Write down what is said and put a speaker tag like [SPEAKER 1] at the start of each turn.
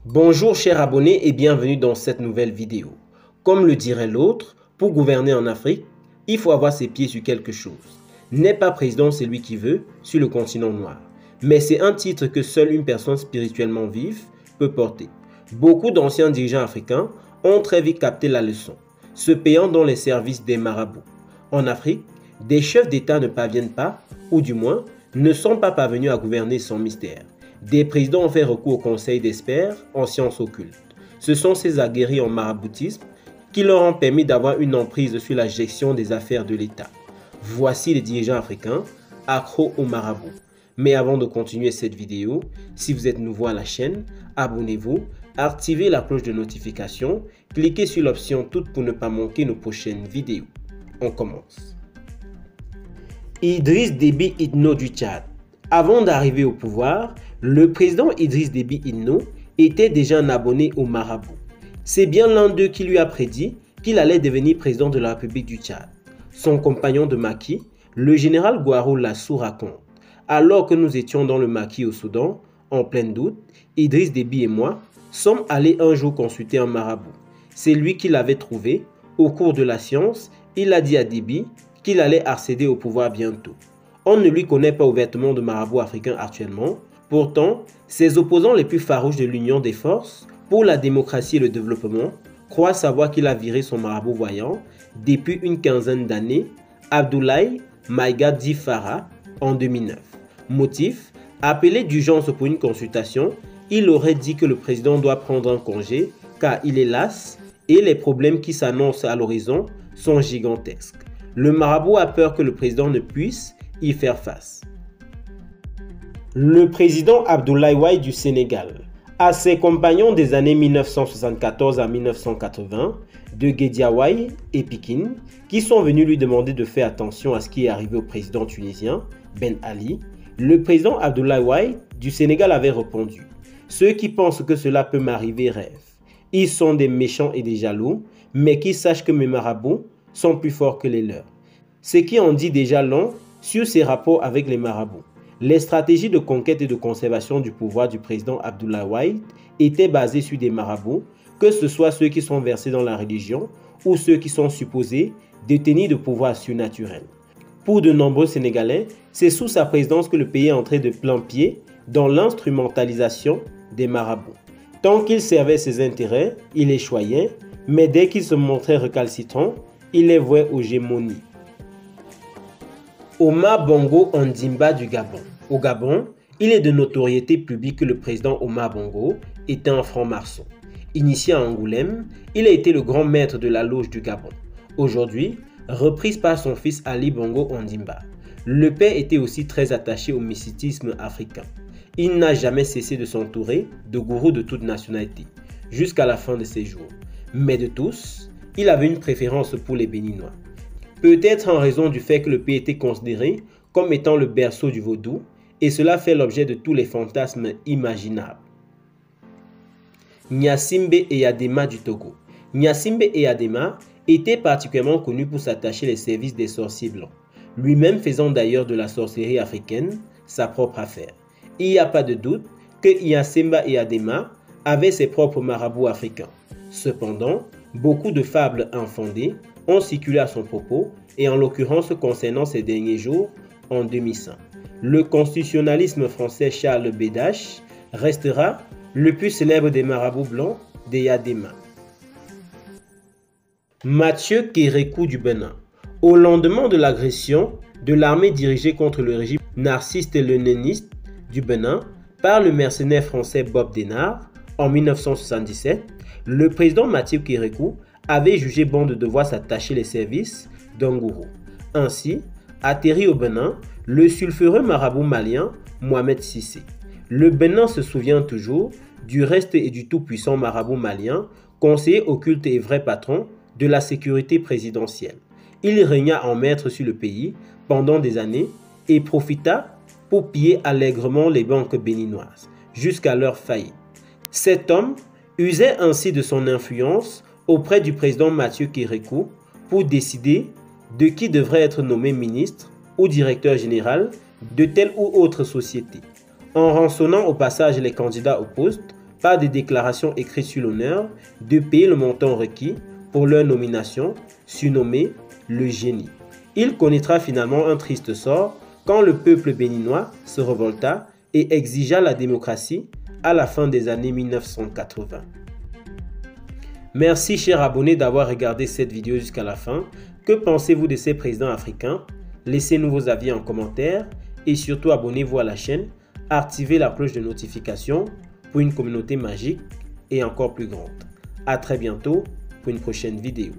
[SPEAKER 1] Bonjour chers abonnés et bienvenue dans cette nouvelle vidéo. Comme le dirait l'autre, pour gouverner en Afrique, il faut avoir ses pieds sur quelque chose. N'est pas président celui qui veut sur le continent noir, mais c'est un titre que seule une personne spirituellement vive peut porter. Beaucoup d'anciens dirigeants africains ont très vite capté la leçon, se payant dans les services des marabouts. En Afrique, des chefs d'État ne parviennent pas, ou du moins, ne sont pas parvenus à gouverner sans mystère. Des présidents ont fait recours au conseil d'experts en sciences occultes. Ce sont ces aguerris en maraboutisme qui leur ont permis d'avoir une emprise sur la gestion des affaires de l'État. Voici les dirigeants africains accros au marabout. Mais avant de continuer cette vidéo, si vous êtes nouveau à la chaîne, abonnez-vous, activez la cloche de notification, cliquez sur l'option toute pour ne pas manquer nos prochaines vidéos. On commence. Idriss Déby Itno du Tchad. Avant d'arriver au pouvoir, le président Idriss Déby Itno était déjà un abonné au marabout. C'est bien l'un d'eux qui lui a prédit qu'il allait devenir président de la République du Tchad. Son compagnon de maquis, le général Guaro Lassou raconte: alors que nous étions dans le maquis au Soudan, en pleine doute, Idriss Déby et moi sommes allés un jour consulter un marabout. C'est lui qui l'avait trouvé. Au cours de la science, il a dit à Déby qu'il allait accéder au pouvoir bientôt. On ne lui connaît pas ouvertement de marabout africain actuellement. Pourtant, ses opposants les plus farouches de l'Union des forces pour la démocratie et le développement croient savoir qu'il a viré son marabout voyant depuis une quinzaine d'années, Abdoulaye Maïga Di Farah, en 2009. Motif: appelé d'urgence pour une consultation, il aurait dit que le président doit prendre un congé car il est las et les problèmes qui s'annoncent à l'horizon sont gigantesques. Le marabout a peur que le président ne puisse y faire face. Le président Abdoulaye Wade du Sénégal, à ses compagnons des années 1974 à 1980, de Guédiawaye et Pikine, qui sont venus lui demander de faire attention à ce qui est arrivé au président tunisien, Ben Ali, le président Abdoulaye Wade du Sénégal avait répondu: ceux qui pensent que cela peut m'arriver rêvent. Ils sont des méchants et des jaloux, mais qu'ils sachent que mes marabouts sont plus forts que les leurs. Ce qui en dit déjà long sur ses rapports avec les marabouts. Les stratégies de conquête et de conservation du pouvoir du président Abdoulaye Wade étaient basées sur des marabouts, que ce soit ceux qui sont versés dans la religion ou ceux qui sont supposés détenir de pouvoirs surnaturels. Pour de nombreux Sénégalais, c'est sous sa présidence que le pays est entré de plein pied dans l'instrumentalisation des marabouts. Tant qu'il servait ses intérêts, il les choyait, mais dès qu'il se montrait récalcitrant, il les vouait aux gémonies. Omar Bongo Ondimba du Gabon. Au Gabon, il est de notoriété publique que le président Omar Bongo était un franc-maçon. Initié à Angoulême, il a été le grand maître de la loge du Gabon. Aujourd'hui, reprise par son fils Ali Bongo Ondimba. Le père était aussi très attaché au mysticisme africain. Il n'a jamais cessé de s'entourer de gourous de toute nationalité, jusqu'à la fin de ses jours. Mais de tous, il avait une préférence pour les Béninois. Peut-être en raison du fait que le pays était considéré comme étant le berceau du vaudou, et cela fait l'objet de tous les fantasmes imaginables. Gnassingbé Eyadema du Togo. Gnassingbé Eyadema était particulièrement connu pour s'attacher les services des sorciers blancs, lui-même faisant d'ailleurs de la sorcellerie africaine sa propre affaire. Il n'y a pas de doute que Gnassingbé Eyadema avait ses propres marabouts africains. Cependant, beaucoup de fables infondées ont circulé à son propos, et en l'occurrence concernant ces derniers jours en 2005. Le constitutionnalisme français Charles Bédache restera le plus célèbre des marabouts blancs d'Eyadema. Mathieu Kérékou du Bénin. Au lendemain de l'agression de l'armée dirigée contre le régime narcissiste-léniniste du Bénin par le mercenaire français Bob Denard en 1977, le président Mathieu Kérékou avait jugé bon de devoir s'attacher les services d'un gourou. Ainsi, atterri au Bénin, le sulfureux marabout malien Mohamed Cissé. Le Bénin se souvient toujours du reste et du tout-puissant marabout malien, conseiller occulte et vrai patron de la sécurité présidentielle. Il régna en maître sur le pays pendant des années et profita pour piller allègrement les banques béninoises, jusqu'à leur faillite. Cet homme usait ainsi de son influence auprès du président Mathieu Kérékou pour décider de qui devrait être nommé ministre ou directeur général de telle ou autre société. En rançonnant au passage les candidats au poste, par des déclarations écrites sur l'honneur, de payer le montant requis pour leur nomination, surnommé le génie. Il connaîtra finalement un triste sort quand le peuple béninois se révolta et exigea la démocratie à la fin des années 1980. Merci chers abonnés d'avoir regardé cette vidéo jusqu'à la fin. Que pensez-vous de ces présidents africains? Laissez-nous vos avis en commentaire et surtout abonnez-vous à la chaîne, activez la cloche de notification pour une communauté magique et encore plus grande. À très bientôt pour une prochaine vidéo.